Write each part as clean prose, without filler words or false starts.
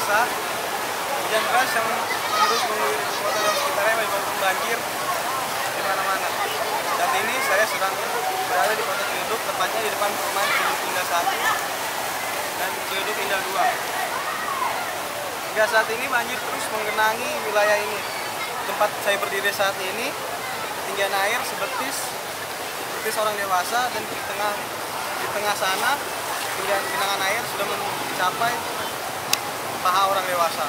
biasa, hujan deras yang terus mengguyur ibu kota dan sekitarnya menyebabkan banjir di mana-mana. Saat ini saya sedang berada di kota Ciledug, tepatnya di depan perumahan Ciledug Indah 1 dan Ciledug Indah 2. Hingga saat ini banjir terus menggenangi wilayah ini. Tempat saya berdiri saat ini, ketinggian air sebetis orang dewasa, dan di tengah sana ketinggian genangan air sudah mencapai paha orang dewasa.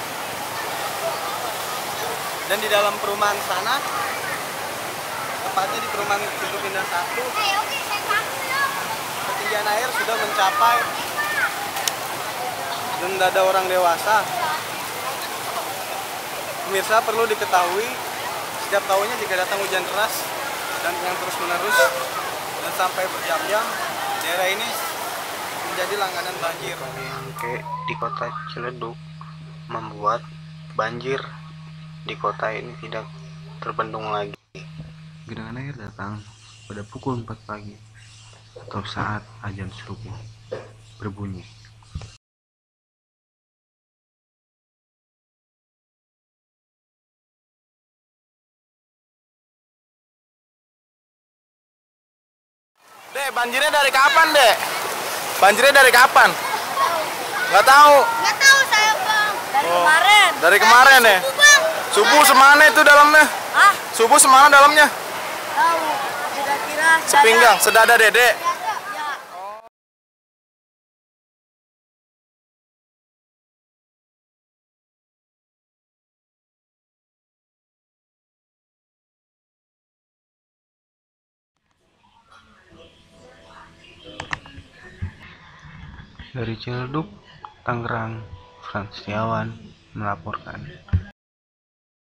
Dan di dalam perumahan sana, tepatnya di perumahan Ciledug Indah 1, ketinggian air sudah mencapai dan dada orang dewasa. Pemirsa, perlu diketahui, setiap tahunnya jika datang hujan deras dan yang terus menerus dan sampai berjam-jam, daerah ini menjadi langganan banjir. Angke di kota Ciledug membuat banjir di kota ini tidak terbendung lagi. Genangan air datang pada pukul 4 pagi atau saat azan subuh berbunyi. Dek, banjirnya dari kapan, Dek? Banjirnya dari kapan? Nggak tahu. Nggak tahu saya, Bang. Dari kemarin. Dari kemarin ya? Subuh, Bang. Subuh semana itu dalamnya? Hah? Subuh semana dalamnya? Tahu. Kira-kira Sepinggang, sedada Dedek. Ya. Dari Ciledug, Tangerang, Frans Setiawan melaporkan.